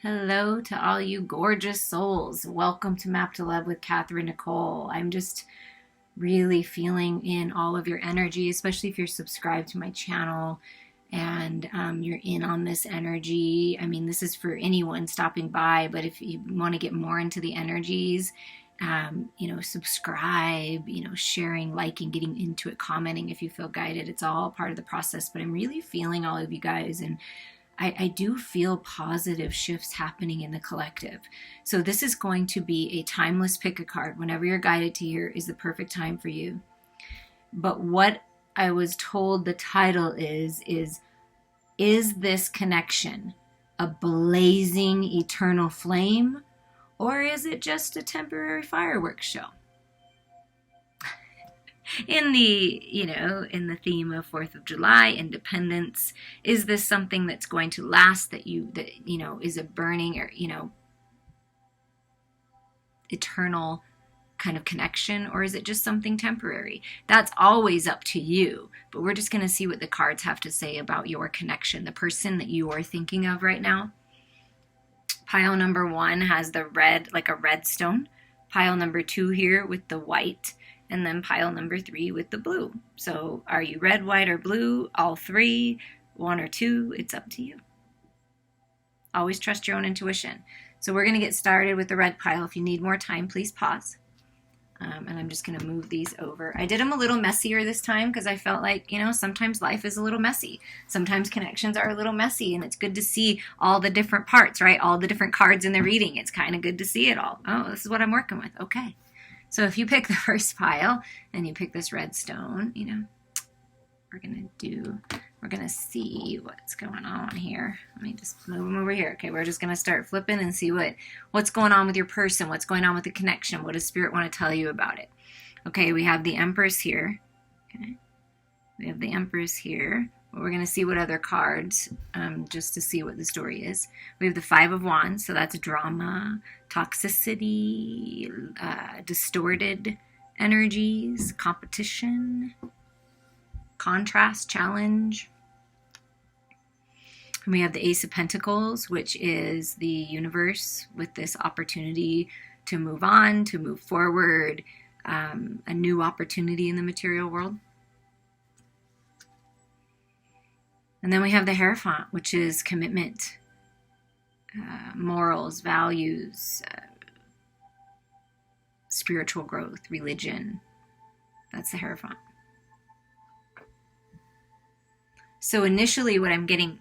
Hello to all you gorgeous souls. Welcome to Map to Love with Katherine Nichole. I'm just really feeling in all of your energy, especially if you're subscribed to my channel and you're in on this energy. I mean, this is for anyone stopping by, but if you want to get more into the energies, subscribe, sharing, liking, getting into it, commenting if you feel guided. It's all part of the process, but I'm really feeling all of you guys, and I do feel positive shifts happening in the collective. So this is going to be a timeless pick a card. Whenever you're guided to here is the perfect time for you. But what I was told the title is this connection a blazing eternal flame, or is it just a temporary fireworks show? In the theme of 4th of July, independence, is this something that's going to last, that is a burning or, eternal kind of connection, or is it just something temporary? That's always up to you, but we're just going to see what the cards have to say about your connection, the person that you are thinking of right now. Pile number 1 has the red, like a red stone. Pile number 2 here with the white. And then pile number 3 with the blue. So are you red, white, or blue? All 3, 1 or 2, it's up to you. Always trust your own intuition. So we're going to get started with the red pile. If you need more time, please pause. And I'm just going to move these over. I did them a little messier this time because I felt like, sometimes life is a little messy. Sometimes connections are a little messy, and it's good to see all the different parts, right? All the different cards in the reading. It's kind of good to see it all. Oh, this is what I'm working with. Okay. So if you pick the first pile and you pick this red stone, we're going to see what's going on here. Let me just move them over here. Okay, we're just going to start flipping and see what's going on with your person, what's going on with the connection, what does Spirit want to tell you about it. Okay, we have the Empress here. Okay, we have the Empress here. We're going to see what other cards, just to see what the story is. We have the 5 of Wands, so that's drama, toxicity, distorted energies, competition, contrast, challenge. And we have the Ace of Pentacles, which is the universe with this opportunity to move on, to move forward, a new opportunity in the material world. And then we have the Hierophant, which is commitment, morals, values, spiritual growth, religion. That's the Hierophant. So initially what I'm getting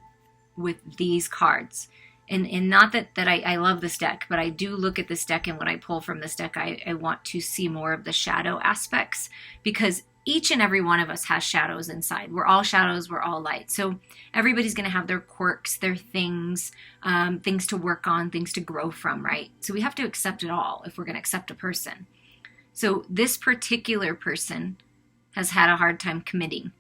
with these cards, and not that I love this deck, but I do look at this deck, and when I pull from this deck, I want to see more of the shadow aspects, because each and every one of us has shadows inside. We're all shadows, we're all light. So everybody's going to have their quirks, their things, things to work on, things to grow from, right? So we have to accept it all if we're going to accept a person. So this particular person has had a hard time committing,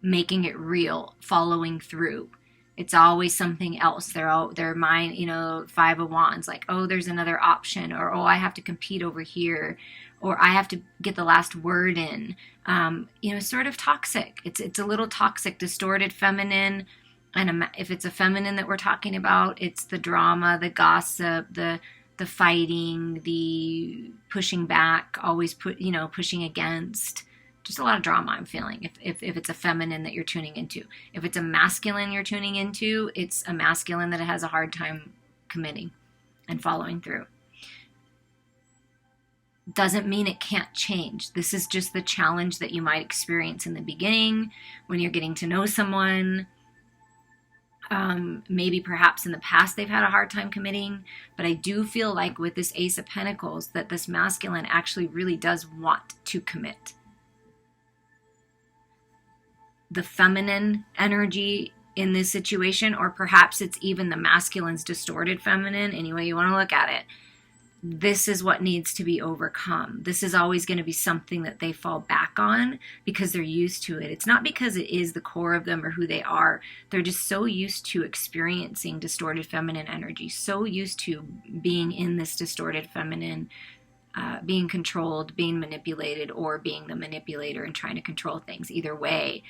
making it real, following through. It's always something else. Their mind, 5 of Wands, like, oh, there's another option, or, oh, I have to compete over here, or I have to get the last word in. Sort of toxic. It's a little toxic, distorted feminine. And if it's a feminine that we're talking about, it's the drama, the gossip, the fighting, the pushing back, always pushing against. Just a lot of drama I'm feeling if it's a feminine that you're tuning into. If it's a masculine you're tuning into, it's a masculine that has a hard time committing and following through. Doesn't mean it can't change. This is just the challenge that you might experience in the beginning when you're getting to know someone. Maybe perhaps in the past they've had a hard time committing, but I do feel like with this Ace of Pentacles that this masculine actually really does want to commit. The feminine energy in this situation, or perhaps it's even the masculine's distorted feminine, any way you want to look at it, this is what needs to be overcome. This is always going to be something that they fall back on because they're used to it. It's not because it is the core of them or who they are. They're just so used to experiencing distorted feminine energy, so used to being in this distorted feminine, being controlled, being manipulated, or being the manipulator and trying to control things. Either way,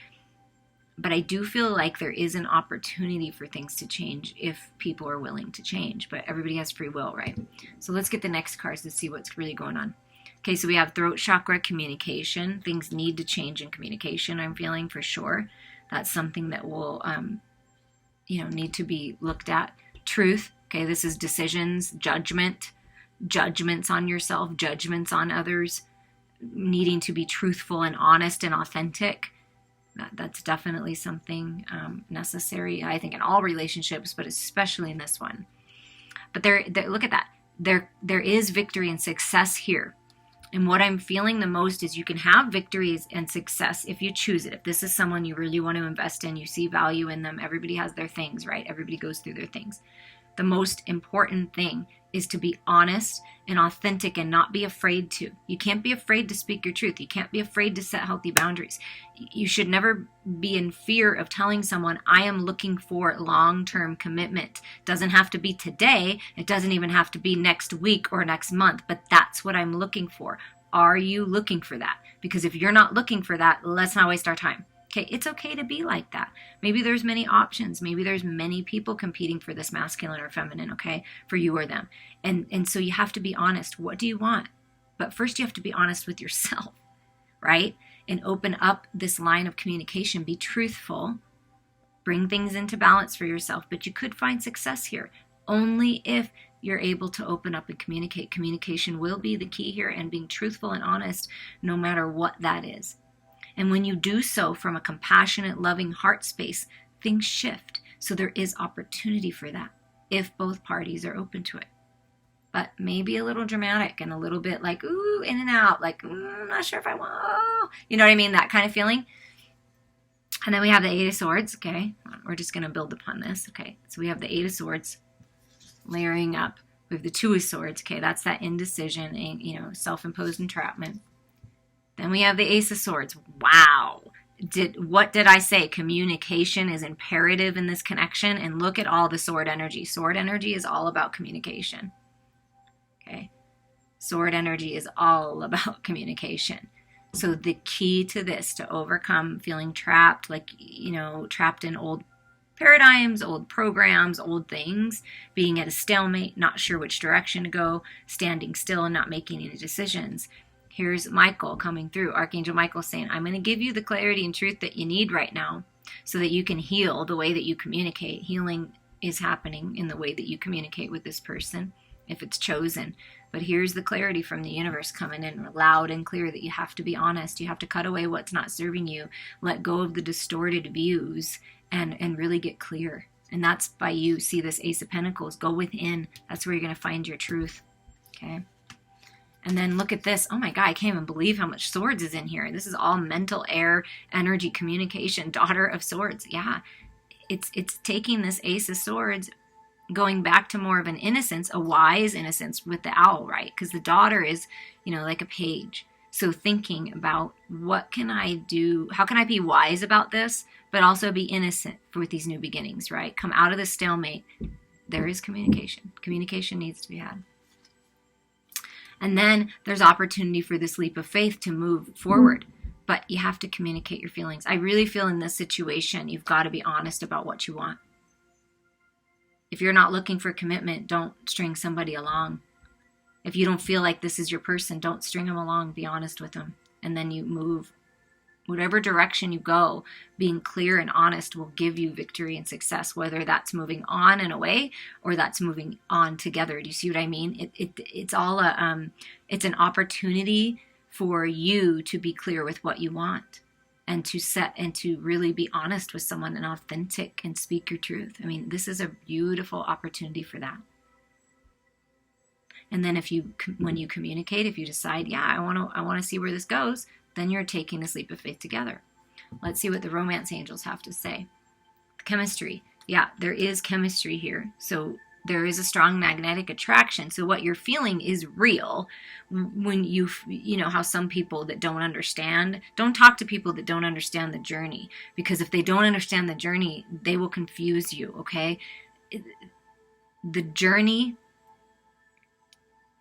But I do feel like there is an opportunity for things to change if people are willing to change. But everybody has free will, right? So let's get the next cards to see what's really going on. Okay, so we have throat chakra, communication. Things need to change in communication, I'm feeling, for sure. That's something that will, need to be looked at. Truth. Okay, this is decisions, judgment, judgments on yourself, judgments on others, needing to be truthful and honest and authentic. That's definitely something necessary, I think, in all relationships, but especially in this one. But look at that. There is victory and success here. And what I'm feeling the most is you can have victories and success if you choose it. If this is someone you really want to invest in, you see value in them. Everybody has their things, right? Everybody goes through their things. The most important thing is to be honest and authentic and not be afraid to. You can't be afraid to speak your truth. You can't be afraid to set healthy boundaries. You should never be in fear of telling someone, I am looking for long-term commitment. It doesn't have to be today. It doesn't even have to be next week or next month, but that's what I'm looking for. Are you looking for that? Because if you're not looking for that, let's not waste our time. Okay, it's okay to be like that. Maybe there's many options. Maybe there's many people competing for this masculine or feminine, okay, for you or them. And so you have to be honest. What do you want? But first you have to be honest with yourself, right? And open up this line of communication. Be truthful. Bring things into balance for yourself. But you could find success here only if you're able to open up and communicate. Communication will be the key here, and being truthful and honest no matter what that is. And when you do so from a compassionate, loving heart space, things shift. So there is opportunity for that if both parties are open to it. But maybe a little dramatic and a little bit like, ooh, in and out, like, I'm not sure if I want, oh. You know what I mean? That kind of feeling. And then we have the Eight of Swords, okay? We're just going to build upon this, okay? So we have the Eight of Swords layering up. We have the Two of Swords, okay? That's that indecision, self-imposed entrapment. Then we have the Ace of Swords. Wow. What did I say? Communication is imperative in this connection. And look at all the sword energy. Sword energy is all about communication. Okay. Sword energy is all about communication. So the key to this, to overcome feeling trapped, trapped in old paradigms, old programs, old things, being at a stalemate, not sure which direction to go, standing still and not making any decisions. Here's Michael coming through, Archangel Michael saying, I'm going to give you the clarity and truth that you need right now so that you can heal the way that you communicate. Healing is happening in the way that you communicate with this person, if it's chosen. But here's the clarity from the universe coming in loud and clear that you have to be honest. You have to cut away what's not serving you, let go of the distorted views, and really get clear. And that's by you see this Ace of Pentacles. Go within. That's where you're going to find your truth. Okay. And then look at this. Oh my God, I can't even believe how much swords is in here. This is all mental air, energy, communication, Daughter of Swords. Yeah, it's taking this Ace of Swords, going back to more of an innocence, a wise innocence with the owl, right? Because the daughter is, like a page. So thinking about what can I do? How can I be wise about this, but also be innocent with these new beginnings, right? Come out of the stalemate. There is communication. Communication needs to be had. And then there's opportunity for this leap of faith to move forward. But you have to communicate your feelings. I really feel in this situation, you've got to be honest about what you want. If you're not looking for commitment, don't string somebody along. If you don't feel like this is your person, don't string them along. Be honest with them. And then you move. Whatever direction you go, being clear and honest will give you victory and success, whether that's moving on and away or that's moving on together. Do you see what I mean? It's all it's an opportunity for you to be clear with what you want and to set and to really be honest with someone and authentic and speak your truth. I mean, this is a beautiful opportunity for that. And then when you communicate, if you decide, I want to see where this goes, then you're taking this leap of faith together. Let's see what the romance angels have to say. Chemistry. Yeah, there is chemistry here. So there is a strong magnetic attraction. So what you're feeling is real. When you know how some people that don't understand, don't talk to people that don't understand the journey. Because if they don't understand the journey, they will confuse you, okay? The journey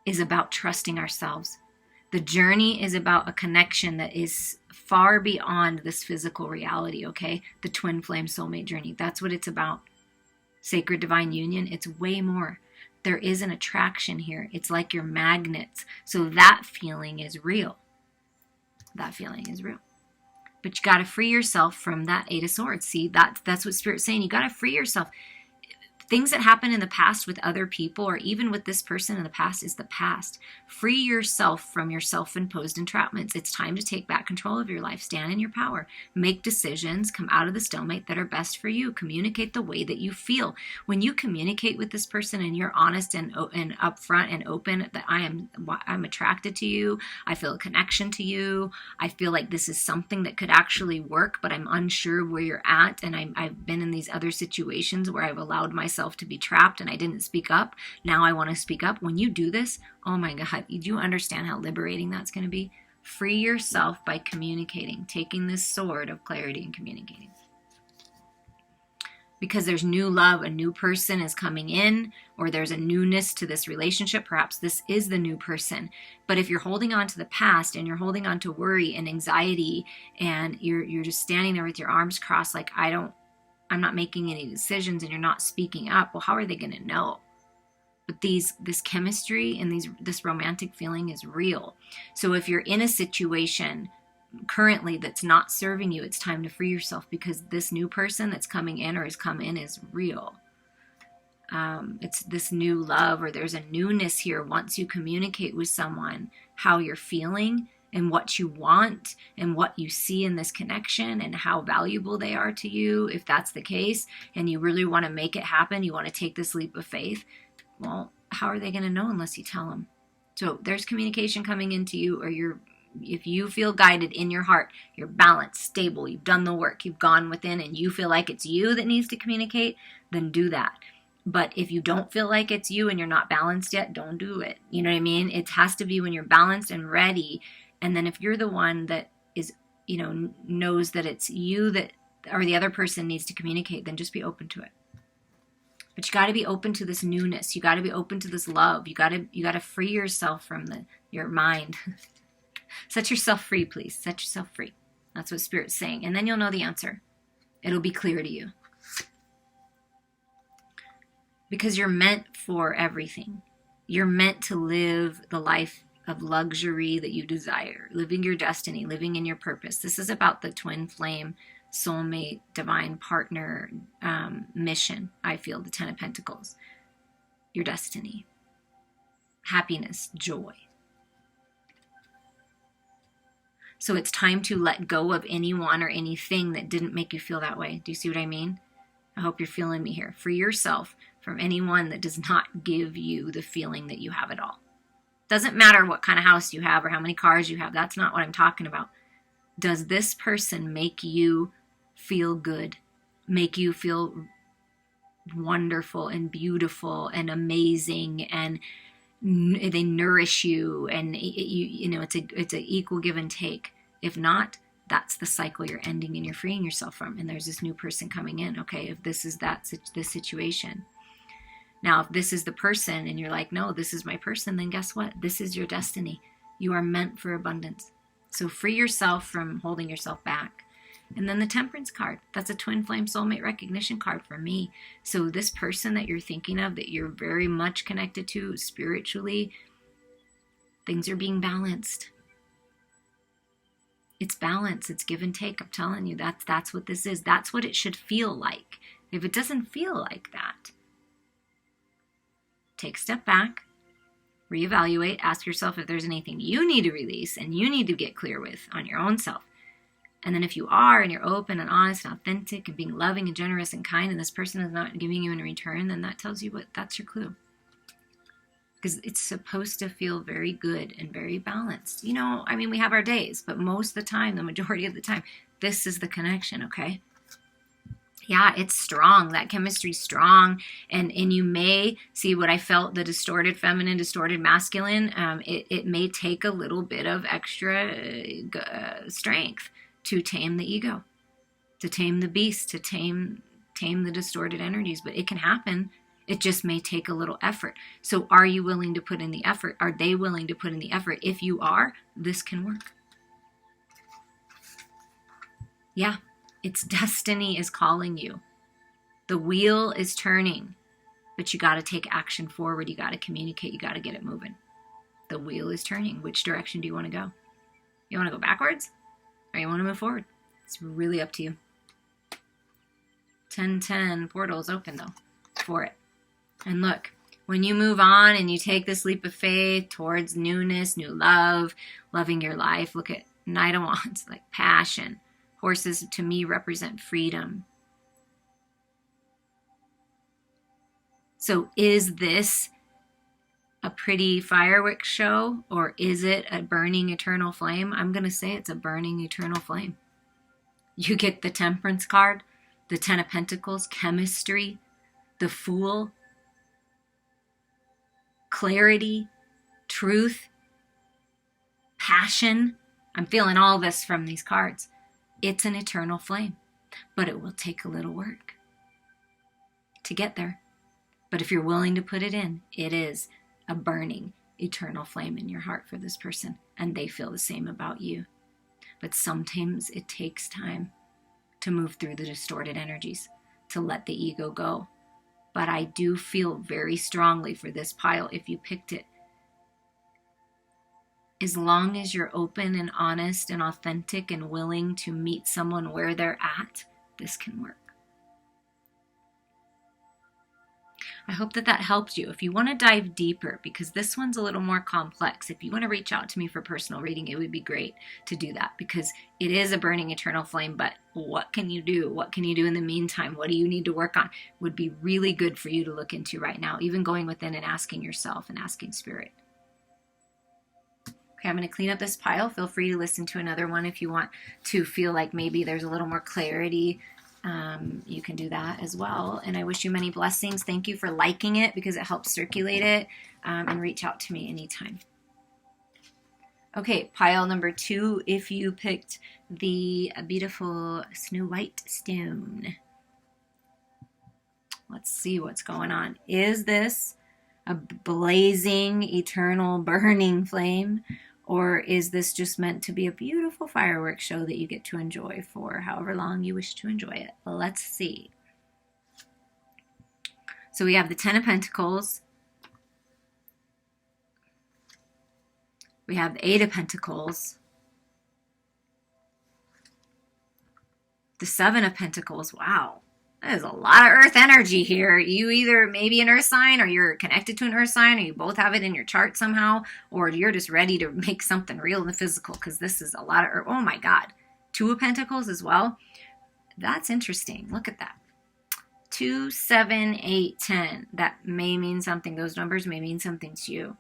is about trusting ourselves. The journey is about a connection that is far beyond this physical reality, okay? The Twin Flame Soulmate Journey. That's what it's about. Sacred Divine Union, it's way more. There is an attraction here. It's like you're magnets. So that feeling is real. That feeling is real. But you got to free yourself from that Eight of Swords. See, that's what Spirit's saying. You got to free yourself. Things that happened in the past with other people, or even with this person in the past, is the past. Free yourself from your self-imposed entrapments. It's time to take back control of your life. Stand in your power. Make decisions. Come out of the stalemate that are best for you. Communicate the way that you feel. When you communicate with this person and you're honest and upfront and open, that I'm attracted to you. I feel a connection to you. I feel like this is something that could actually work, but I'm unsure of where you're at. And I've been in these other situations where I've allowed myself to be trapped and I didn't speak up. Now I want to speak up. When you do this, oh my God, do you understand how liberating that's going to be? Free yourself by communicating, taking this sword of clarity and communicating. Because there's new love, a new person is coming in, or there's a newness to this relationship. Perhaps this is the new person. But if you're holding on to the past and you're holding on to worry and anxiety and you're just standing there with your arms crossed like, I'm not making any decisions, and you're not speaking up, well, how are they going to know? But this chemistry and this romantic feeling is real. So if you're in a situation currently that's not serving you, it's time to free yourself, because this new person that's coming in or has come in is real. It's this new love, or there's a newness here. Once you communicate with someone how you're feeling and what you want and what you see in this connection and how valuable they are to you, if that's the case, and you really want to make it happen, you want to take this leap of faith, well, how are they going to know unless you tell them? So there's communication coming into you, or if you feel guided in your heart, you're balanced, stable, you've done the work, you've gone within, and you feel like it's you that needs to communicate, then do that. But if you don't feel like it's you and you're not balanced yet, don't do it. You know what I mean? It has to be when you're balanced and ready. And then if you're the one that is, knows that it's you that, or the other person needs to communicate, then just be open to it. But you got to be open to this newness. You got to be open to this love. You got to free yourself from your mind. Set yourself free, please. Set yourself free. That's what Spirit's saying. And then you'll know the answer. It'll be clear to you. Because you're meant for everything. You're meant to live the life of luxury that you desire, living your destiny, living in your purpose. This is about the twin flame, soulmate, divine partner mission, I feel, the 10 of Pentacles. Your destiny, happiness, joy. So it's time to let go of anyone or anything that didn't make you feel that way. Do you see what I mean? I hope you're feeling me here. Free yourself from anyone that does not give you the feeling that you have it all. Doesn't matter what kind of house you have or how many cars you have. That's not what I'm talking about. Does this person make you feel good? Make you feel wonderful and beautiful and amazing, and they nourish you, and it's an equal give and take. If not, that's the cycle you're ending and you're freeing yourself from. And there's this new person coming in. Okay, if this is this situation. Now, if this is the person and you're like, no, this is my person, then guess what? This is your destiny. You are meant for abundance. So free yourself from holding yourself back. And then the Temperance card. That's a Twin Flame Soulmate recognition card for me. So this person that you're thinking of, that you're very much connected to spiritually, things are being balanced. It's balance. It's give and take. I'm telling you, that's what this is. That's what it should feel like. If it doesn't feel like that, take a step back, reevaluate, ask yourself if there's anything you need to release and you need to get clear with on your own self. And then if you are, and you're open and honest and authentic and being loving and generous and kind, and this person is not giving you in return, then that tells you that's your clue. Because it's supposed to feel very good and very balanced. We have our days, but most of the time, the majority of the time, this is the connection, okay? Yeah, it's strong. That chemistry's strong. And you may see what I felt, the distorted feminine, distorted masculine. It may take a little bit of extra strength to tame the ego, to tame the beast, to tame the distorted energies. But it can happen. It just may take a little effort. So are you willing to put in the effort? Are they willing to put in the effort? If you are, this can work. Yeah, it's destiny is calling you. The wheel is turning, but you got to take action forward. You got to communicate. You got to get it moving. The wheel is turning. Which direction do you want to go? You want to go backwards or you want to move forward? It's really up to you. 1010 portal is open though for it. And look, when you move on and you take this leap of faith towards newness, new love, loving your life, look at Knight of Wands, like passion. Horses to me represent freedom. So is this a pretty fireworks show or is it a burning eternal flame? I'm going to say it's a burning eternal flame. You get the Temperance card, the Ten of Pentacles, chemistry, the Fool, clarity, truth, passion. I'm feeling all this from these cards. It's an eternal flame, but it will take a little work to get there. But if you're willing to put it in, it is a burning eternal flame in your heart for this person, and they feel the same about you. But sometimes it takes time to move through the distorted energies, to let the ego go. But I do feel very strongly for this pile, if you picked it, as long as you're open and honest and authentic and willing to meet someone where they're at, this can work. I hope that helps you. If you want to dive deeper, because this one's a little more complex, if you want to reach out to me for personal reading, it would be great to do that, because it is a burning eternal flame. But what can you do? What can you do in the meantime? What do you need to work on? Would be really good for you to look into right now, even going within and asking yourself and asking spirit. Okay, I'm going to clean up this pile. Feel free to listen to another one if you want to feel like maybe there's a little more clarity. You can do that as well. And I wish you many blessings. Thank you for liking it because it helps circulate it, and reach out to me anytime. Okay, pile number 2, if you picked the beautiful Snow White stone. Let's see what's going on. Is this a blazing, eternal, burning flame? Or is this just meant to be a beautiful fireworks show that you get to enjoy for however long you wish to enjoy it? Let's see. So we have the Ten of Pentacles. We have the Eight of Pentacles. The Seven of Pentacles. Wow. There's a lot of earth energy here. You either maybe an earth sign, or you're connected to an earth sign, or you both have it in your chart somehow, or you're just ready to make something real in the physical, because this is a lot of earth. Oh my God. Two of Pentacles as well. That's interesting. Look at that. 2, 7, 8, 10. That may mean something. Those numbers may mean something to you.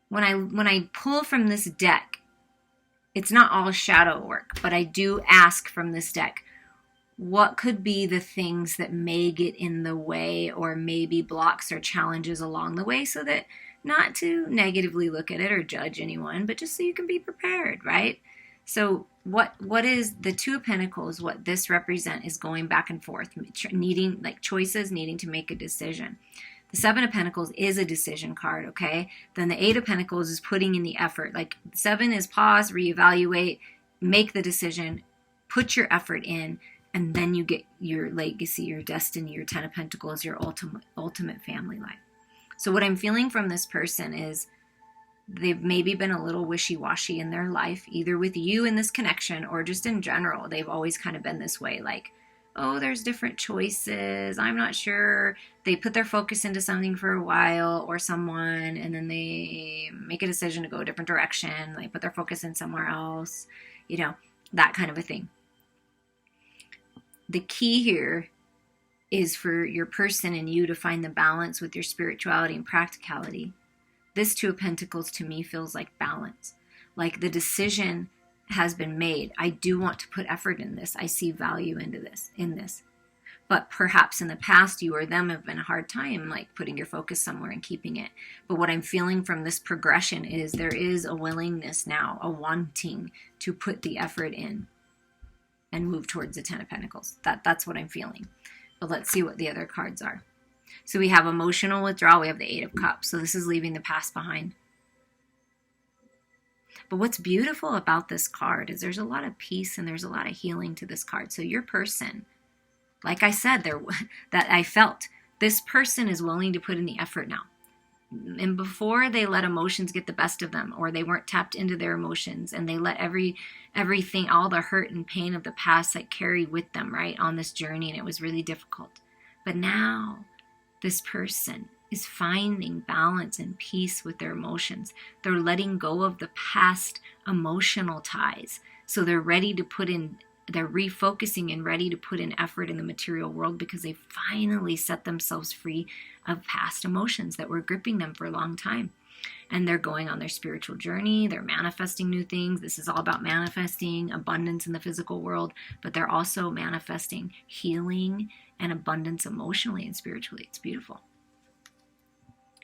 When I pull from this deck, it's not all shadow work, but I do ask from this deck, what could be the things that may get in the way, or maybe blocks or challenges along the way, so that not to negatively look at it or judge anyone, but just so you can be prepared, right? So what is the Two of Pentacles? What this represent is going back and forth, needing like choices, needing to make a decision. The Seven of Pentacles is a decision card, okay? Then the Eight of Pentacles is putting in the effort. Like 7 is pause, reevaluate, make the decision, put your effort in, and then you get your legacy, your destiny. Your Ten of Pentacles, your ultimate family life. So what I'm feeling from this person is they've maybe been a little wishy-washy in their life, either with you in this connection or just in general. They've always kind of been this way, like, oh, there's different choices, I'm not sure. They put their focus into something for a while or someone, and then they make a decision to go a different direction. They put their focus in somewhere else, you know, that kind of a thing. The key here is for your person and you to find the balance with your spirituality and practicality. This Two of Pentacles to me feels like balance. Like the decision has been made. I do want to put effort in this. I see value in this. But perhaps in the past, you or them have been a hard time, like putting your focus somewhere and keeping it. But what I'm feeling from this progression is there is a willingness now, a wanting to put the effort in and move towards the Ten of Pentacles. That's what I'm feeling. But let's see what the other cards are. So we have emotional withdrawal. We have the Eight of Cups. So this is leaving the past behind. But what's beautiful about this card is there's a lot of peace and there's a lot of healing to this card. So your person, like I said, that I felt, this person is willing to put in the effort now. And before they let emotions get the best of them, or they weren't tapped into their emotions, and they let everything, all the hurt and pain of the past, like carry with them, right, on this journey, and it was really difficult. But now this person is finding balance and peace with their emotions. They're letting go of the past emotional ties. So they're ready to they're refocusing and ready to put in effort in the material world because they finally set themselves free of past emotions that were gripping them for a long time. And they're going on their spiritual journey. They're manifesting new things. This is all about manifesting abundance in the physical world, but they're also manifesting healing and abundance emotionally and spiritually. It's beautiful.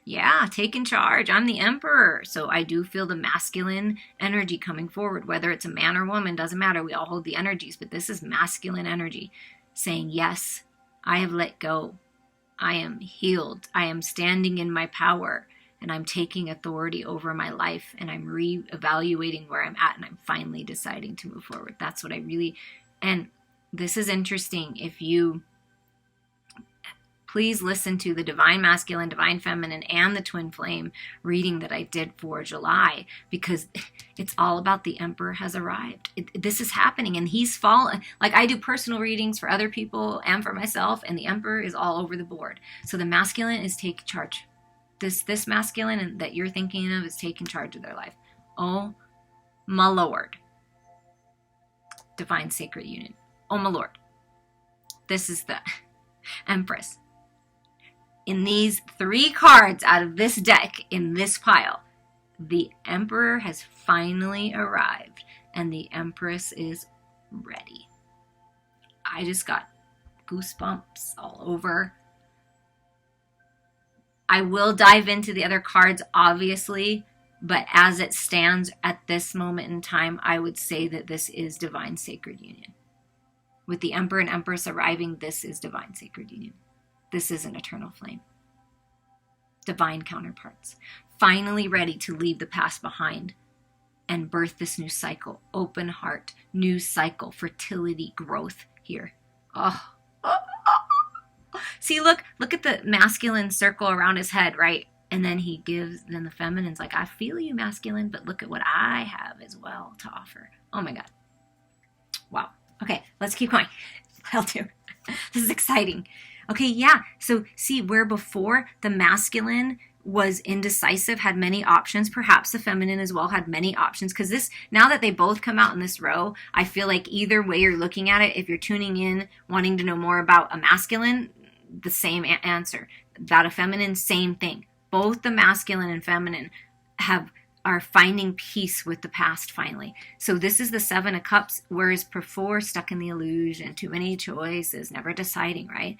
Yeah, taking charge. I'm the Emperor. So I do feel the masculine energy coming forward, whether it's a man or woman, doesn't matter. We all hold the energies, but this is masculine energy saying, yes, I have let go. I am healed. I am standing in my power, and I'm taking authority over my life, and I'm reevaluating where I'm at, and I'm finally deciding to move forward. That's what I really, and this is interesting. If you please listen to the Divine Masculine, Divine Feminine, and the Twin Flame reading that I did for July, because it's all about the Emperor has arrived. This is happening, and he's fallen. Like, I do personal readings for other people and for myself, and the Emperor is all over the board. So the masculine is taking charge. This masculine that you're thinking of is taking charge of their life. Oh, my Lord. Divine Sacred Union. Oh, my Lord. This is the Empress. In these 3 cards out of this deck, in this pile, the Emperor has finally arrived, and the Empress is ready. I just got goosebumps all over. I will dive into the other cards, obviously, but as it stands at this moment in time, I would say that this is Divine Sacred Union. With the Emperor and Empress arriving, this is Divine Sacred Union. This is an eternal flame. Divine counterparts. Finally ready to leave the past behind and birth this new cycle. Open heart, new cycle, fertility, growth here. Oh. See, look at the masculine circle around his head, right? And then then the feminine's like, I feel you, masculine, but look at what I have as well to offer. Oh my God. Wow. Okay, let's keep going. I'll do. This is exciting. Okay, yeah. So see, where before the masculine was indecisive, had many options, perhaps the feminine as well had many options, because this, now that they both come out in this row, I feel like either way you're looking at it, if you're tuning in wanting to know more about a masculine, the same answer. About a feminine, same thing. Both the masculine and feminine are finding peace with the past finally. So this is the 7 of Cups, whereas before, stuck in the illusion, too many choices, never deciding, right?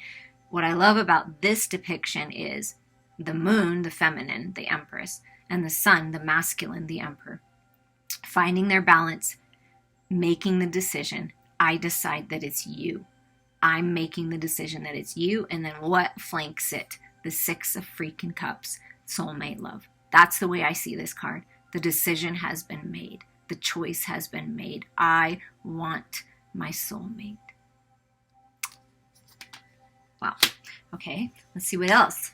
What I love about this depiction is the moon, the feminine, the Empress, and the sun, the masculine, the Emperor, finding their balance, making the decision. I decide that it's you. I'm making the decision that it's you. And then what flanks it? The 6 of freaking Cups, soulmate love. That's the way I see this card. The decision has been made. The choice has been made. I want my soulmate. Wow. Okay, let's see what else.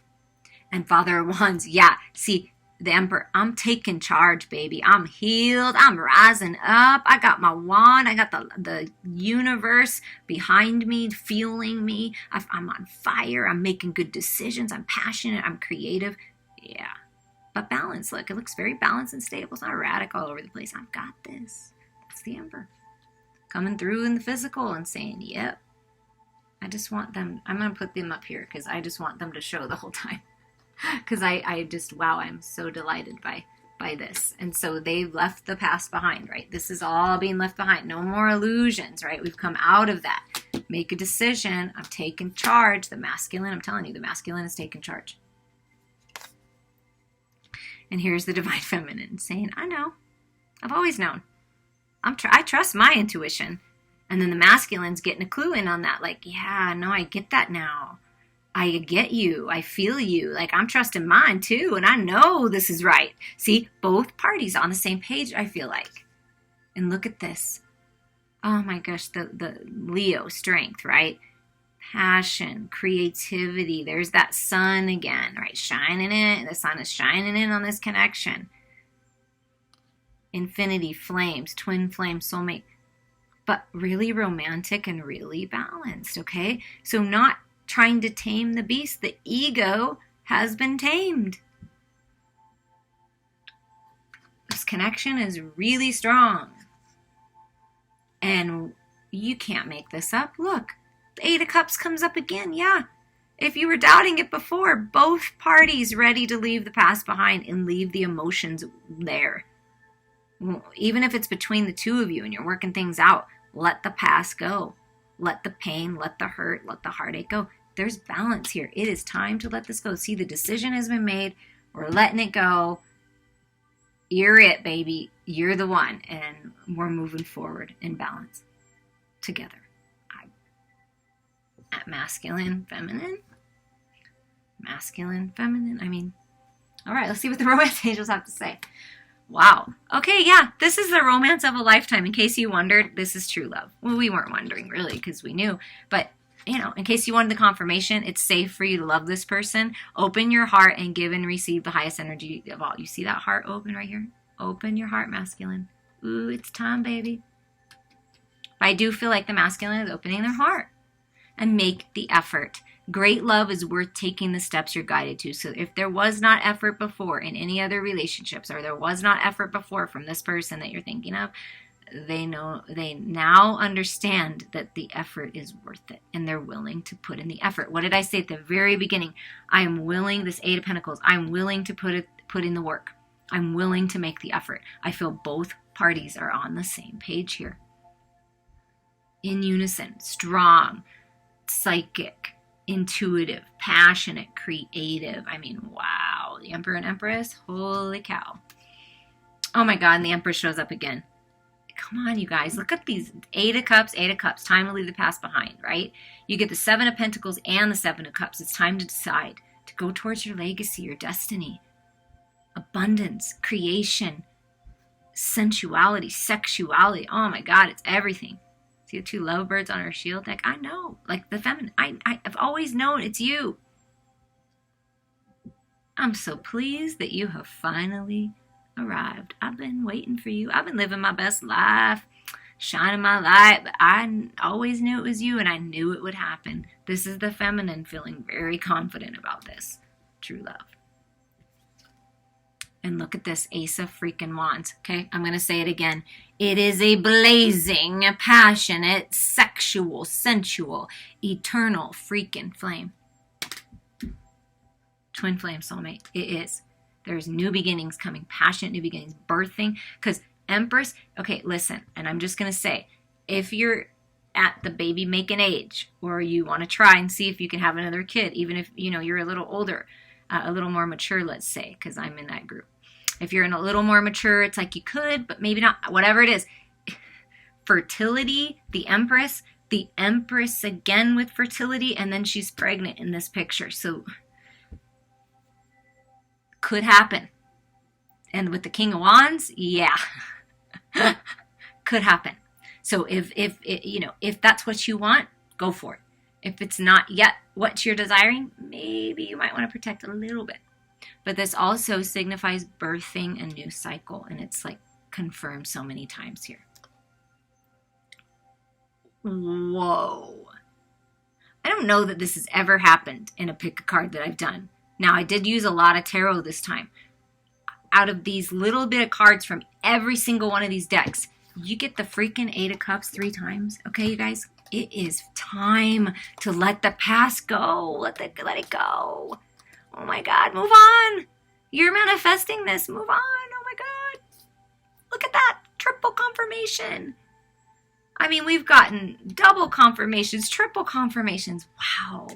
And Father of Wands, yeah. See, the Emperor, I'm taking charge, baby. I'm healed. I'm rising up. I got my wand. I got the universe behind me, fueling me. I'm on fire. I'm making good decisions. I'm passionate. I'm creative. Yeah. But balance, look, it looks very balanced and stable. It's not erratic all over the place. I've got this. That's the Emperor. Coming through in the physical and saying, yep. I just want them, I'm going to put them up here because I just want them to show the whole time. Because I just, wow, I'm so delighted by this. And so they've left the past behind, right? This is all being left behind. No more illusions, right? We've come out of that. Make a decision. I'm taking charge. The masculine, I'm telling you, the masculine is taking charge. And here's the Divine Feminine saying, I know. I've always known. I trust my intuition. And then the masculine's getting a clue in on that. Like, yeah, no, I get that now. I get you. I feel you. Like, I'm trusting mine too, and I know this is right. See, both parties on the same page, I feel like. And look at this. Oh my gosh, the Leo strength, right? Passion, creativity. There's that sun again, right? Shining in. The sun is shining in on this connection. Infinity, flames, twin flame, soulmate. But really romantic and really balanced, okay? So not trying to tame the beast. The ego has been tamed. This connection is really strong. And you can't make this up. Look, the Eight of Cups comes up again. Yeah. If you were doubting it before, both parties ready to leave the past behind and leave the emotions there. Even if it's between the two of you and you're working things out, let the past go. Let the pain, let the hurt, let the heartache go. There's balance here. It is time to let this go. See, the decision has been made. We're letting it go. You're it, baby. You're the one. And we're moving forward in balance together. At masculine, feminine. Masculine, feminine. I mean, all right, let's see what the romance angels have to say. Wow. Okay, yeah, this is the romance of a lifetime. In case you wondered, this is true love. Well, we weren't wondering really because we knew. But, you know, in case you wanted the confirmation, it's safe for you to love this person. Open your heart and give and receive the highest energy of all. You see that heart open right here? Open your heart, masculine. Ooh, it's time, baby. But I do feel like the masculine is opening their heart. And make the effort. Great love is worth taking the steps you're guided to. So if there was not effort before in any other relationships, or there was not effort before from this person that you're thinking of, they now understand that the effort is worth it, and they're willing to put in the effort. What did I say at the very beginning? I am willing, this Eight of Pentacles, I'm willing to put in the work. I'm willing to make the effort. I feel both parties are on the same page here. In unison, strong, psychic, intuitive, passionate, creative. I mean, wow. The Emperor and Empress, holy cow. Oh my God, and the Empress shows up again. Come on, you guys. Look at these Eight of Cups, Eight of Cups. Time to leave the past behind, right? You get the Seven of Pentacles and the Seven of Cups. It's time to decide to go towards your legacy, your destiny, abundance, creation, sensuality, sexuality. Oh my God, it's everything. See the two lovebirds on her shield? Like, I know. Like the feminine. I've always known it's you. I'm so pleased that you have finally arrived. I've been waiting for you. I've been living my best life, shining my light, but I always knew it was you, and I knew it would happen. This is the feminine feeling very confident about this. True love. And look at this Ace of freaking Wands. Okay, I'm going to say it again. It is a blazing, passionate, sexual, sensual, eternal freaking flame. Twin flame soulmate. It is. There's new beginnings coming. Passionate new beginnings. Birthing. Because Empress, okay, listen. And I'm just going to say, if you're at the baby making age, or you want to try and see if you can have another kid, even if, you know, you're a little older, a little more mature, let's say, because I'm in that group. If you're in a little more mature, it's like you could, but maybe not. Whatever it is. Fertility, the Empress again with fertility, and then she's pregnant in this picture. So, could happen. And with the King of Wands, yeah. Could happen. So if that's what you want, go for it. If it's not yet what you're desiring, maybe you might want to protect a little bit. But this also signifies birthing a new cycle, and it's like confirmed so many times here. Whoa. I don't know that this has ever happened in a pick a card that I've done. Now, I did use a lot of tarot this time. Out of these little bit of cards from every single one of these decks, you get the freaking Eight of Cups 3 times. Okay, you guys? It is time to let the past go. Let it go. Oh my God, move on. You're manifesting this. Move on. Oh my God. Look at that. Triple confirmation. I mean, we've gotten double confirmations, triple confirmations. Wow.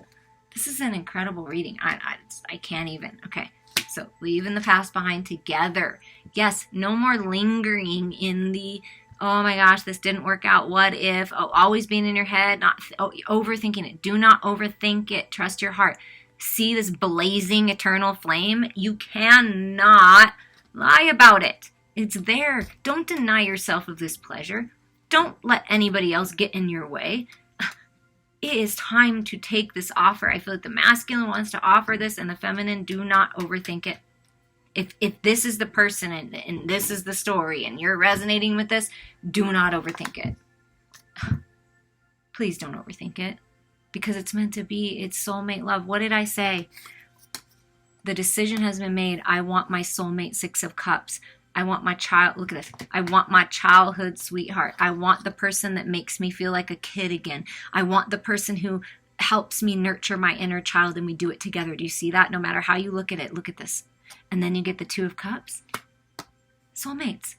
This is an incredible reading. I can't even. Okay. So leaving the past behind together. Yes, no more lingering in the Oh my gosh, this didn't work out. What if? Oh, always being in your head, not overthinking it. Do not overthink it. Trust your heart. See this blazing eternal flame? You cannot lie about it. It's there. Don't deny yourself of this pleasure. Don't let anybody else get in your way. It is time to take this offer. I feel like the masculine wants to offer this, and the feminine, do not overthink it. If this is the person and this is the story and you're resonating with this, do not overthink it. Please don't overthink it, because it's meant to be. It's soulmate love. What did I say? The decision has been made. I want my soulmate 6 of Cups. I want my child, look at this. I want my childhood sweetheart. I want the person that makes me feel like a kid again. I want the person who helps me nurture my inner child, and we do it together. Do you see that? No matter how you look at it, look at this. And then you get the 2 of Cups. Soulmates.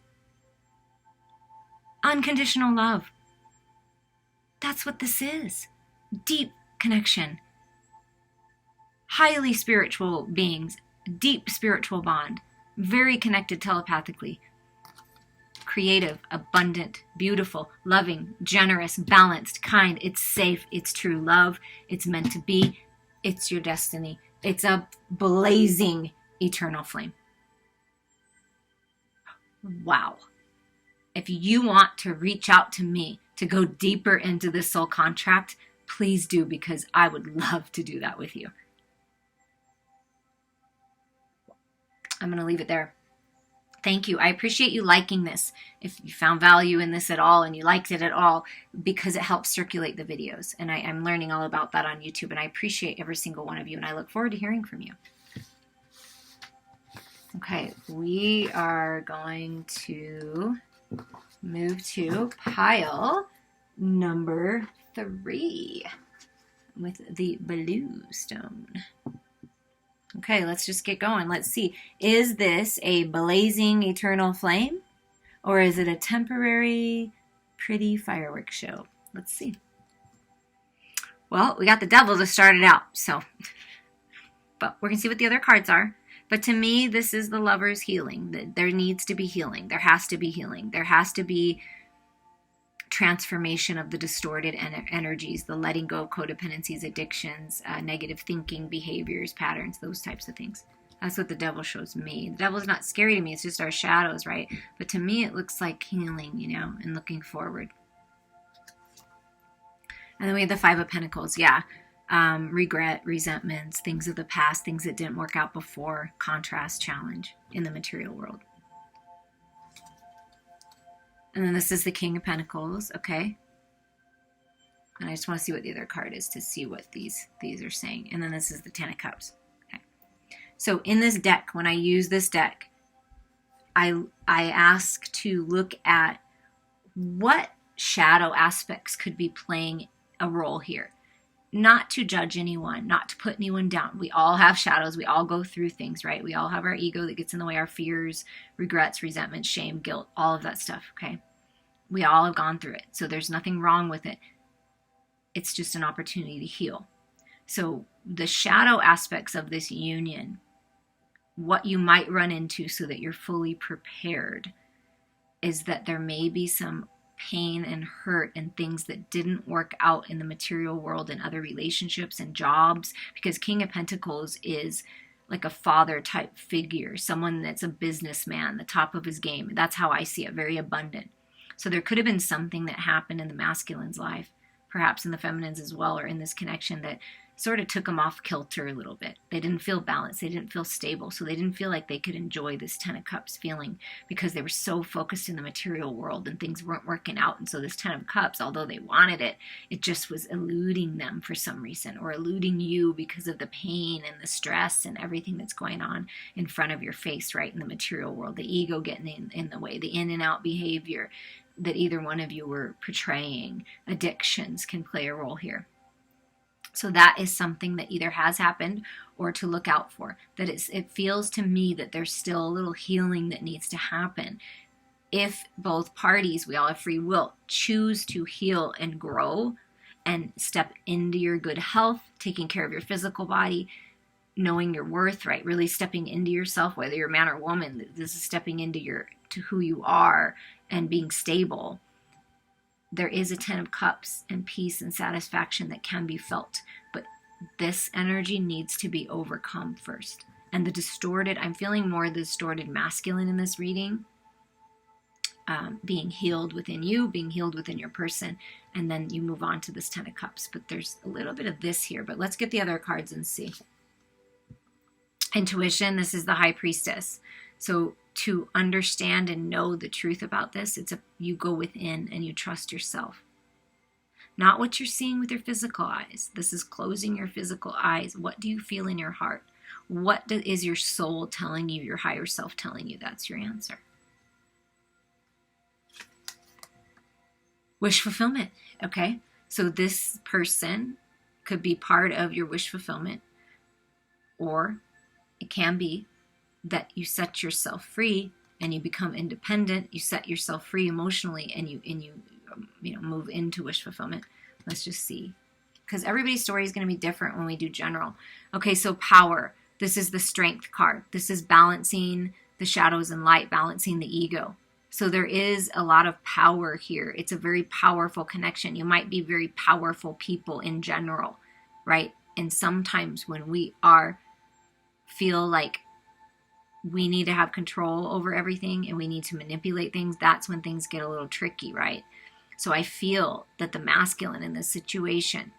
Unconditional love. That's what this is. Deep connection. Highly spiritual beings. Deep spiritual bond. Very connected telepathically. Creative, abundant, beautiful, loving, generous, balanced, kind. It's safe. It's true love. It's meant to be. It's your destiny. It's a blazing eternal flame. Wow. If you want to reach out to me to go deeper into this soul contract, please do, because I would love to do that with you. I'm going to leave it there. Thank you. I appreciate you liking this. If you found value in this at all and you liked it at all, because it helps circulate the videos. And I'm learning all about that on YouTube, and I appreciate every single one of you, and I look forward to hearing from you. Okay, we are going to move to pile number 3 with the blue stone. Okay, let's just get going. Let's see. Is this a blazing eternal flame, or is it a temporary pretty fireworks show? Let's see. Well, we got the devil to start it out, so. But we're going to see what the other cards are. But to me, this is the lover's healing. There needs to be healing. There has to be healing. There has to be transformation of the distorted energies, the letting go of codependencies, addictions, negative thinking, behaviors, patterns, those types of things. That's what the devil shows me. The devil's not scary to me. It's just our shadows, right? But to me, it looks like healing, you know, and looking forward. And then we have the 5 of Pentacles. Yeah. Regret, resentments, things of the past, things that didn't work out before, contrast, challenge in the material world. And then this is the King of Pentacles, okay? And I just want to see what the other card is to see what these are saying. And then this is the 10 of Cups. Okay. So in this deck, when I use this deck, I ask to look at what shadow aspects could be playing a role here. Not to judge anyone, not to put anyone down. We all have shadows. We all go through things, right? We all have our ego that gets in the way, our fears, regrets, resentment, shame, guilt, all of that stuff, okay? We all have gone through it. So there's nothing wrong with it. It's just an opportunity to heal. So the shadow aspects of this union, what you might run into so that you're fully prepared, is that there may be some pain and hurt and things that didn't work out in the material world and other relationships and jobs, because King of Pentacles is like a father type figure, someone that's a businessman, the top of his game. That's how I see it, very abundant. So there could have been something that happened in the masculine's life, perhaps in the feminine's as well, or in this connection that sort of took them off kilter a little bit. They didn't feel balanced. They didn't feel stable. So they didn't feel like they could enjoy this 10 of Cups feeling, because they were so focused in the material world and things weren't working out. And so this 10 of Cups, although they wanted it, it just was eluding them for some reason, or eluding you because of the pain and the stress and everything that's going on in front of your face, right, in the material world. The ego getting in the way, the in and out behavior that either one of you were portraying. Addictions can play a role here. So that is something that either has happened or to look out for. That it feels to me that there's still a little healing that needs to happen. If both parties, we all have free will, choose to heal and grow and step into your good health, taking care of your physical body, knowing your worth, right? Really stepping into yourself, whether you're a man or woman. This is stepping into to who you are and being stable, there is a 10 of Cups and peace and satisfaction that can be felt. But this energy needs to be overcome first. And the distorted, I'm feeling more the distorted masculine in this reading, being healed within you, being healed within your person, and then you move on to this 10 of Cups. But there's a little bit of this here, but let's get the other cards and see. Intuition, this is the High Priestess. So to understand and know the truth about this, you go within and you trust yourself. Not what you're seeing with your physical eyes. This is closing your physical eyes. What do you feel in your heart? What is your soul telling you, your higher self telling you? That's your answer. Wish fulfillment, okay? So this person could be part of your wish fulfillment, or it can be that you set yourself free and you become independent. You set yourself free emotionally, and you move into wish fulfillment. Let's just see, because everybody's story is going to be different when we do general. Okay, so power. This is the Strength card. This is balancing the shadows and light, balancing the ego. So there is a lot of power here. It's a very powerful connection. You might be very powerful people in general, right? And sometimes when we feel like we need to have control over everything and we need to manipulate things, that's when things get a little tricky, right? So I feel that the masculine in this situation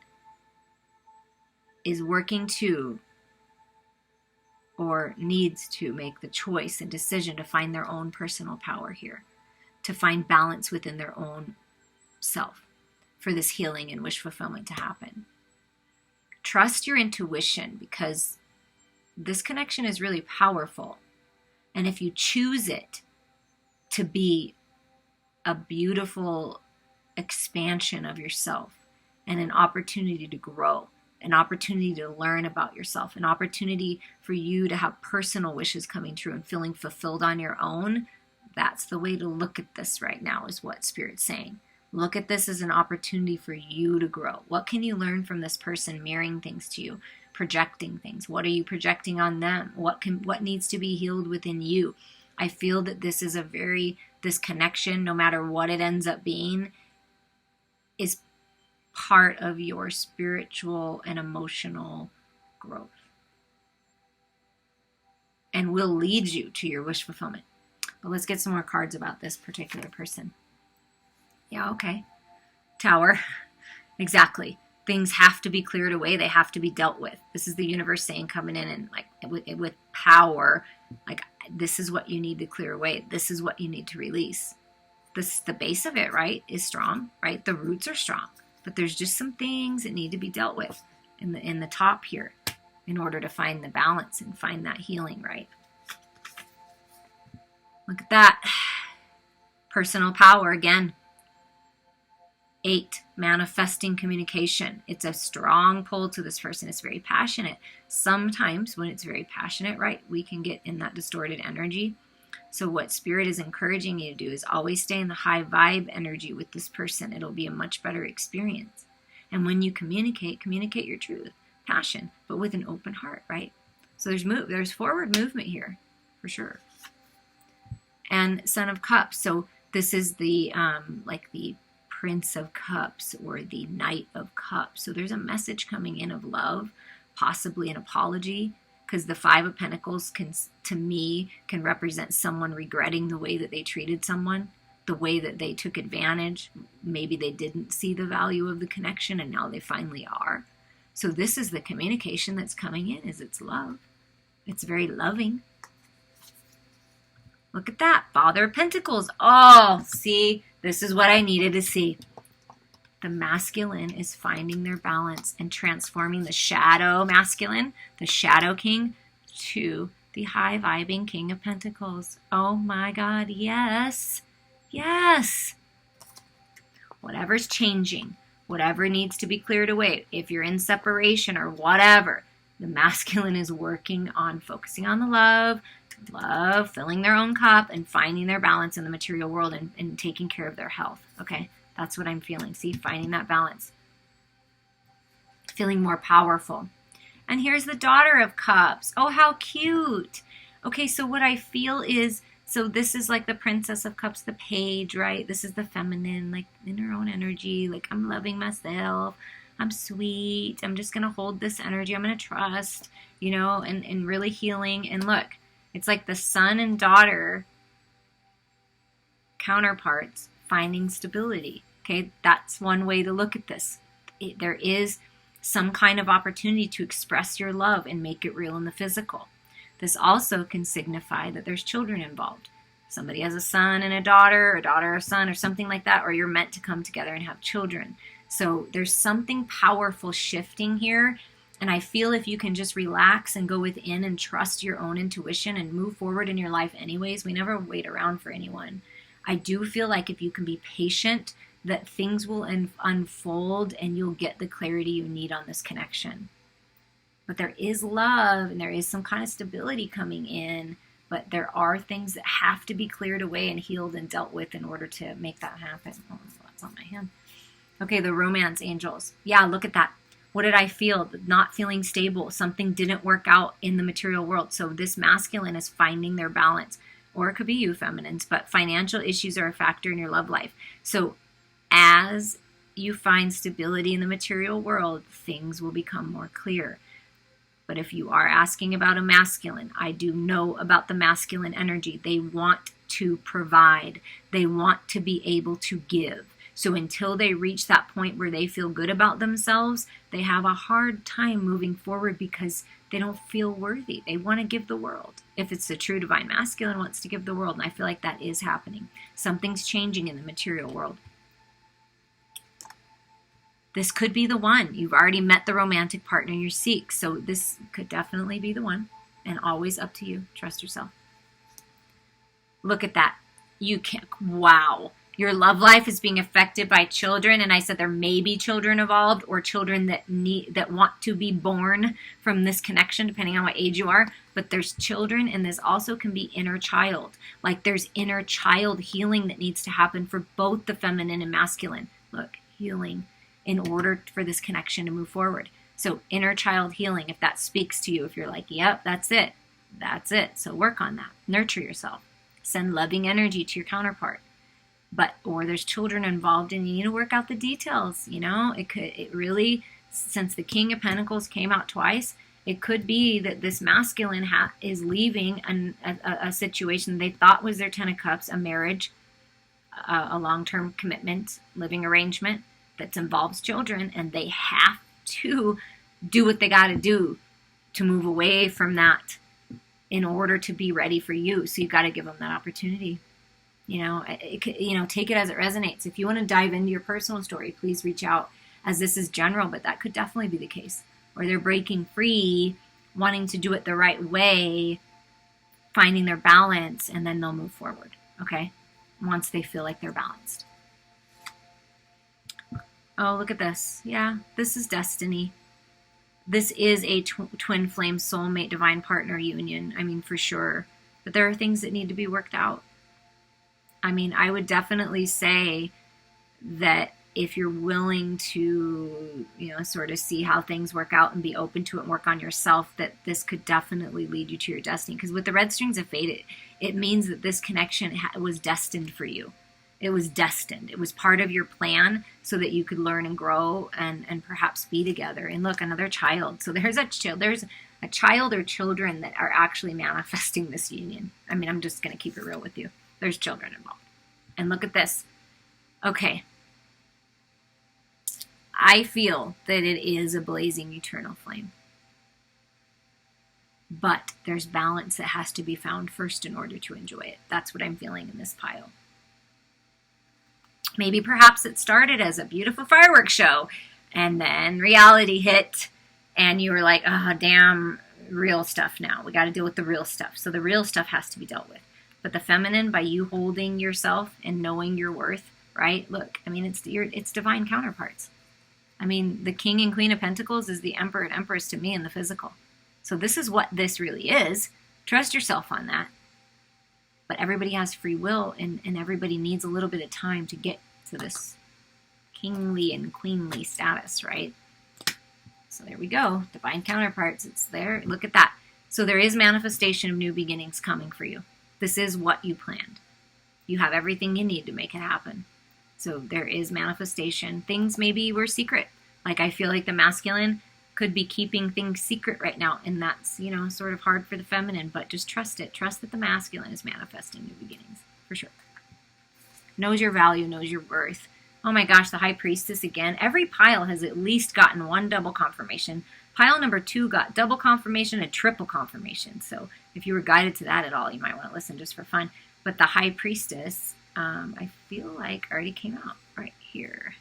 is working to, or needs to, make the choice and decision to find their own personal power here, to find balance within their own self for this healing and wish fulfillment to happen. Trust your intuition, because this connection is really powerful. And if you choose it to be a beautiful expansion of yourself and an opportunity to grow, an opportunity to learn about yourself, an opportunity for you to have personal wishes coming true and feeling fulfilled on your own, that's the way to look at this right now, is what Spirit's saying. Look at this as an opportunity for you to grow. What can you learn from this person mirroring things to you, projecting things? What are you projecting on them? What needs to be healed within you? I feel that this is this connection, no matter what it ends up being, is part of your spiritual and emotional growth, and will lead you to your wish fulfillment. But let's get some more cards about this particular person. Yeah, okay. Tower. Exactly. Things have to be cleared away. They have to be dealt with. This is the universe saying, coming in and like with power, like, this is what you need to clear away. This is what you need to release. The base of it, right, is strong, right? The roots are strong, but there's just some things that need to be dealt with in the top here in order to find the balance and find that healing, right? Look at that. Personal power again. 8, manifesting communication. It's a strong pull to this person. It's very passionate. Sometimes when it's very passionate, right, we can get in that distorted energy. So what Spirit is encouraging you to do is always stay in the high vibe energy with this person. It'll be a much better experience. And when you communicate your truth, passion, but with an open heart, right? So there's forward movement here, for sure. And Son of Cups. So this is the the Prince of Cups or the Knight of Cups. So there's a message coming in of love, possibly an apology, because the 5 of Pentacles can represent someone regretting the way that they treated someone, the way that they took advantage. Maybe they didn't see the value of the connection and now they finally are. So this is the communication that's coming in, is it's love. It's very loving. Look at that. Father of Pentacles. Oh, see, this is what I needed to see. The masculine is finding their balance and transforming the shadow masculine, the shadow king, to the high vibing King of Pentacles. Oh my God, yes. Yes. Whatever's changing, whatever needs to be cleared away, if you're in separation or whatever, the masculine is working on focusing on the love, filling their own cup and finding their balance in the material world and taking care of their health. Okay, that's what I'm feeling. See, finding that balance. Feeling more powerful. And here's the Daughter of Cups. Oh, how cute. Okay, so what I feel is So this is like the Princess of Cups, the Page, right? This is the feminine, like in her own energy, like I'm loving myself, I'm sweet, I'm just going to hold this energy, I'm going to trust, you know, and really healing. And look, it's like the son and daughter counterparts finding stability. Okay, that's one way to look at this. There is some kind of opportunity to express your love and make it real in the physical. This also can signify that there's children involved. Somebody has a son and a daughter or son or something like that, or you're meant to come together and have children. So there's something powerful shifting here. And I feel if you can just relax and go within and trust your own intuition and move forward in your life anyways, we never wait around for anyone. I do feel like if you can be patient, that things will unfold and you'll get the clarity you need on this connection. But there is love and there is some kind of stability coming in, but there are things that have to be cleared away and healed and dealt with in order to make that happen. Oh, that's on my hand. Okay, the romance angels. Yeah, look at that. What did I feel? Not feeling stable. Something didn't work out in the material world. So this masculine is finding their balance. Or it could be you, feminines, but financial issues are a factor in your love life. So as you find stability in the material world, things will become more clear. But if you are asking about a masculine, I do know about the masculine energy. They want to provide. They want to be able to give. So until they reach that point where they feel good about themselves, they have a hard time moving forward because they don't feel worthy. They want to give the world. If it's the true divine masculine wants to give the world, and I feel like that is happening. Something's changing in the material world. This could be the one. You've already met the romantic partner you seek. So this could definitely be the one. And always up to you. Trust yourself. Look at that. You can't. Wow. Your love life is being affected by children. And I said there may be children involved or children that want to be born from this connection, depending on what age you are. But there's children, and this also can be inner child. Like there's inner child healing that needs to happen for both the feminine and masculine. Look, healing. In order for this connection to move forward. So inner child healing, if that speaks to you, if you're like, yep, that's it. That's it. So work on that. Nurture yourself. Send loving energy to your counterpart. Or there's children involved and you need to work out the details. You know, it really, since the King of Pentacles came out twice, it could be that this masculine is leaving a situation they thought was their 10 of Cups, a marriage, a long-term commitment, living arrangement, that involves children, and they have to do what they got to do to move away from that in order to be ready for you. So you've got to give them that opportunity. You know, take it as it resonates. If you want to dive into your personal story, please reach out, as this is general, but that could definitely be the case. Or they're breaking free, wanting to do it the right way, finding their balance, and then they'll move forward, okay? Once they feel like they're balanced. Oh, look at this. Yeah, this is destiny. This is a twin flame soulmate divine partner union. I mean, for sure. But there are things that need to be worked out. I mean, I would definitely say that if you're willing to, sort of see how things work out and be open to it and work on yourself, that this could definitely lead you to your destiny. Because with the red strings of fate, it means that this connection was destined for you. It was destined. It was part of your plan so that you could learn and grow and perhaps be together. And look, another child. So there's a child or children that are actually manifesting this union. I mean, I'm just going to keep it real with you. There's children involved. And look at this. Okay. I feel that it is a blazing eternal flame. But there's balance that has to be found first in order to enjoy it. That's what I'm feeling in this pile. Maybe perhaps it started as a beautiful fireworks show and then reality hit and you were like, oh, damn, real stuff now. We got to deal with the real stuff. So the real stuff has to be dealt with. But the feminine, by you holding yourself and knowing your worth, right? Look, I mean, it's divine counterparts. I mean, the King and Queen of Pentacles is the Emperor and Empress to me in the physical. So this is what this really is. Trust yourself on that. But everybody has free will, and everybody needs a little bit of time to get to this kingly and queenly status, right? So there we go. Divine counterparts, it's there. Look at that. So there is manifestation of new beginnings coming for you. This is what you planned. You have everything you need to make it happen. So there is manifestation. Things maybe were secret. Like I feel like the masculine could be keeping things secret right now, and that's, you know, sort of hard for the feminine, but just trust it. Trust that the masculine is manifesting new beginnings, for sure. Knows your value, knows your worth. Oh my gosh, the High Priestess again. Every pile has at least gotten one double confirmation. Pile number 2 got double confirmation and triple confirmation. So if you were guided to that at all, you might want to listen just for fun. But the High Priestess, I feel like already came out right here.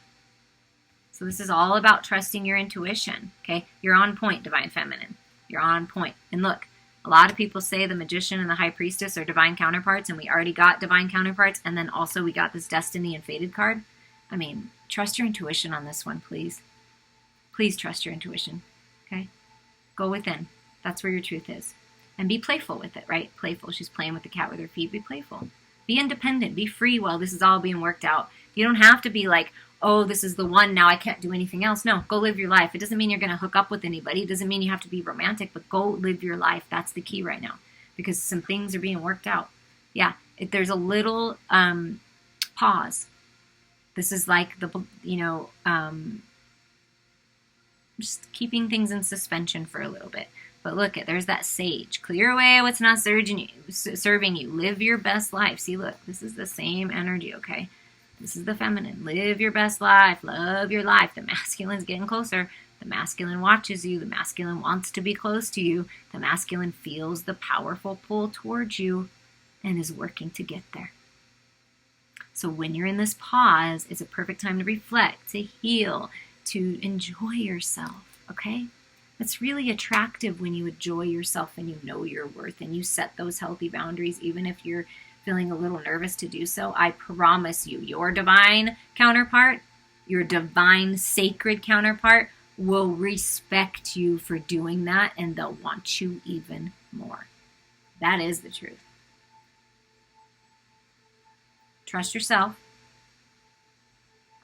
So this is all about trusting your intuition, okay? You're on point, Divine Feminine. You're on point. And look, a lot of people say the Magician and the High Priestess are divine counterparts, and we already got divine counterparts, and then also we got this Destiny and Fated card. I mean, trust your intuition on this one, please. Please trust your intuition, okay? Go within. That's where your truth is. And be playful with it, right? Playful. She's playing with the cat with her feet. Be playful. Be independent. Be free while this is all being worked out. You don't have to be like, oh, this is the one, now I can't do anything else. No, go live your life. It doesn't mean you're going to hook up with anybody. It doesn't mean you have to be romantic, but go live your life. That's the key right now, because some things are being worked out. Yeah, there's a little pause. This is like the, you know, just keeping things in suspension for a little bit. But look, there's that Sage. Clear away what's not serving you. Live your best life. See, look, this is the same energy, okay? This is the feminine. Live your best life. Love your life. The masculine's getting closer. The masculine watches you. The masculine wants to be close to you. The masculine feels the powerful pull towards you and is working to get there. So when you're in this pause, it's a perfect time to reflect, to heal, to enjoy yourself, okay? It's really attractive when you enjoy yourself and you know your worth and you set those healthy boundaries, even if you're feeling a little nervous to do so. I promise you, your divine counterpart, your divine sacred counterpart will respect you for doing that, and they'll want you even more. That is the truth. Trust yourself.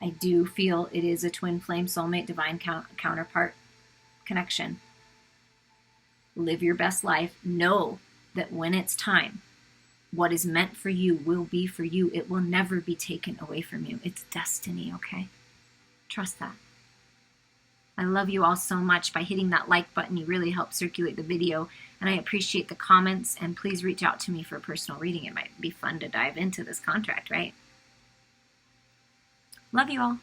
I do feel it is a twin flame soulmate divine counterpart connection. Live your best life. Know that when it's time, what is meant for you will be for you. It will never be taken away from you. It's destiny, okay? Trust that. I love you all so much. By hitting that like button, you really help circulate the video. And I appreciate the comments. And please reach out to me for a personal reading. It might be fun to dive into this contract, right? Love you all.